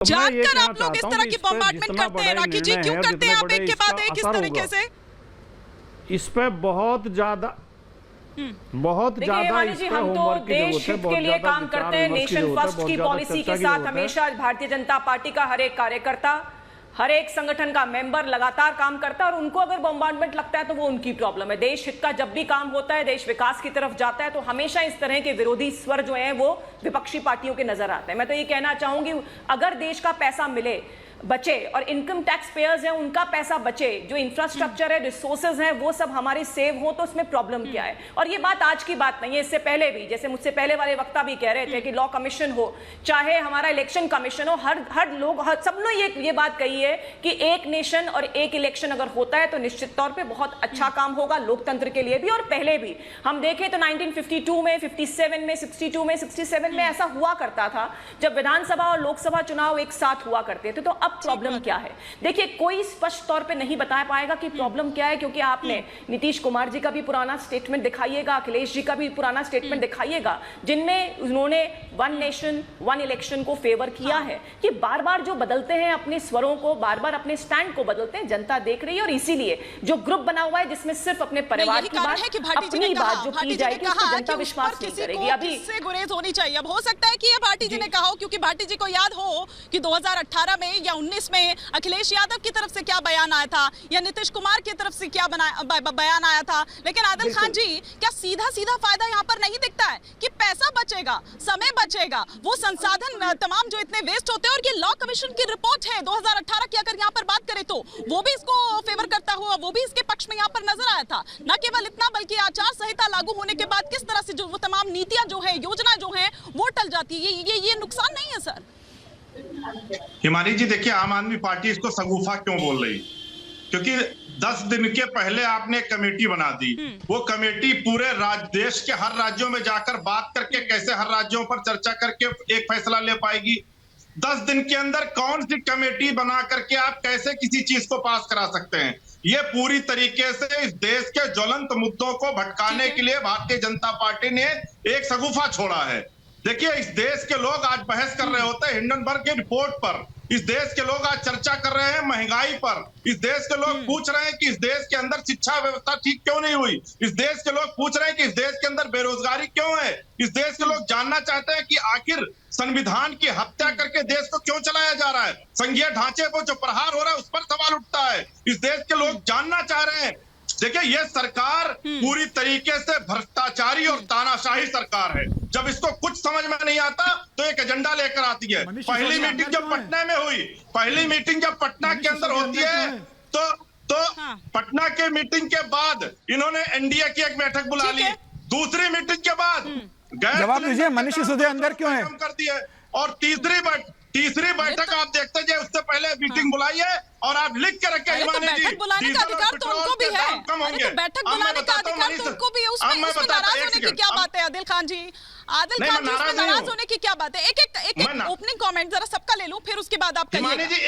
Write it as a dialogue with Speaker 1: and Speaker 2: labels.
Speaker 1: जानकर आप लोग इस तरह की बॉम्बार्डमेंट करते हैं राखी जी, क्यों करते हैं आप एक के बाद एक इस तरीके से?
Speaker 2: इस पे बहुत ज्यादा
Speaker 3: जी, हम तो देश हित के लिए काम करते हैं, नेशन फर्स्ट की पॉलिसी के साथ हमेशा भारतीय जनता पार्टी का हर एक कार्यकर्ता, हर एक संगठन का मेंबर लगातार काम करता है और उनको अगर बॉम्बार्डमेंट लगता है तो वो उनकी प्रॉब्लम है। देश हित का जब भी काम होता है, देश विकास की तरफ जाता है तो हमेशा इस तरह के विरोधी स्वर जो हैं वो विपक्षी पार्टियों के नजर आते हैं। मैं तो ये कहना चाहूंगी, अगर देश का पैसा मिले, बचे और इनकम टैक्स पेयर्स हैं उनका पैसा बचे, जो इंफ्रास्ट्रक्चर है, रिसोर्सेज हैं, वो सब हमारे सेव हो तो उसमें प्रॉब्लम क्या है? और ये बात आज की बात नहीं है, इससे पहले भी, जैसे मुझसे पहले वाले वक्ता भी कह रहे थे कि लॉ कमीशन हो, चाहे हमारा इलेक्शन कमीशन हो, हर लोग सबने ये बात कही है कि एक नेशन और एक इलेक्शन अगर होता है तो निश्चित तौर पर बहुत अच्छा काम होगा लोकतंत्र के लिए भी। और पहले भी हम देखें तो 1952 में, 57 में, 62 में, 67 में ऐसा हुआ करता था जब विधानसभा और लोकसभा चुनाव एक साथ हुआ करते थे। तो प्रॉब्लम क्या है? देखिए, कोई स्पष्ट तौर पे नहीं बता पाएगा कि प्रॉब्लम क्या है, क्योंकि आपने नीतीश कुमार जी का भी पुराना स्टेटमेंट दिखाइएगा, अखिलेश जी का भी पुराना स्टेटमेंट दिखाइएगा, जिनमें उन्होंने वन नेशन वन इलेक्शन को फेवर किया है। कि बार बार जो बदलते हैं अपने स्वरों को, बार बार अपने स्टैंड को बदलते हैं, जनता देख रही है। और इसीलिए जो ग्रुप बना हुआ है जिसमें सिर्फ अपने परिवार की बात, अपनी बात जो की जाएगी उसमें जनता विश्वास नहीं करेगी। अभी
Speaker 1: इससे गुरेज होनी चाहिए। अब हो सकता है कि ये भाटी जी ने कहा हो, क्योंकि भाटी जी को याद हो कि 2018 में या 19 में अखिलेश यादव की तरफ से क्या बयान आया था या नीतीश कुमार की तरफ से क्या बयान आया था। लेकिन आदिल खान जी, क्या सीधा सीधा फायदा यहाँ पर नहीं दिखता है कि पैसा बचेगा, समय बचेगा, वो संसाधन तमाम जो इतने वेस्ट होते हैं? और ये लॉ कमीशन की रिपोर्ट है 2018 की, अगर यहाँ पर बात करें तो वो भी इसको फेवर करता हुआ, वो भी इसके पक्ष में यहाँ पर नजर आया था। न केवल इतना बल्कि आचार संहिता लागू होने के बाद किस तरह से जो वो तमाम नीतियां जो है, योजना जो है वो टल जाती है। ये नुकसान नहीं है सर?
Speaker 4: हिमानी जी, देखिए, आम आदमी पार्टी इसको शगुफा क्यों बोल रही? क्योंकि 10 दिन के पहले आपने एक कमेटी बना दी। वो कमेटी पूरे देश के हर राज्यों में जाकर बात करके कैसे हर राज्यों पर चर्चा करके एक फैसला ले पाएगी? 10 दिन के अंदर कौन सी कमेटी बना करके आप कैसे किसी चीज को पास करा सकते हैं? ये पूरी तरीके से इस देश के ज्वलंत मुद्दों को भटकाने के लिए भारतीय जनता पार्टी ने एक शगुफा छोड़ा है। देखिए, इस देश के लोग आज बहस कर रहे होते हैं हिंडनबर्ग की रिपोर्ट पर, इस देश के लोग आज चर्चा कर रहे हैं महंगाई पर, इस देश के लोग पूछ रहे हैं कि इस देश के अंदर शिक्षा व्यवस्था ठीक क्यों नहीं हुई, इस देश के लोग पूछ रहे हैं कि इस देश के अंदर बेरोजगारी क्यों है, इस देश के लोग जानना चाहते हैं कि आखिर संविधान की हत्या करके देश को क्यों चलाया जा रहा है, संघीय ढांचे पर जो प्रहार हो रहा है उस पर सवाल उठता है। इस देश के लोग जानना चाह रहे हैं। देखिए, ये सरकार पूरी तरीके से भ्रष्टाचारी और तानाशाही सरकार है। जब इसको कुछ समझ में नहीं आता तो एक एजेंडा लेकर आती है। पहली मीटिंग जब पटना में हुई, पहली मीटिंग जब पटना के अंदर होती है तो पटना के मीटिंग के बाद इन्होंने एनडीए की एक बैठक बुला ली। दूसरी मीटिंग के बाद
Speaker 5: जवाब दीजिए, मनीष सिसोदिया अंदर क्यों है
Speaker 4: कर दिए। और तीसरी बैठक आप देखते जाए, उससे पहले मीटिंग बुलाई है और आप लिख के रखे
Speaker 1: बैठक बुलाने का अधिकार तो उनको भी है। बैठक बुलाने का अधिकार तो उनको भी है। उसमें नाराज होने की क्या बात है आदिल खान जी? आदिल खान जी, उसमें नाराज होने की क्या बात है? एक ओपनिंग कमेंट जरा सबका ले लूं, फिर उसके बाद आप कहिए।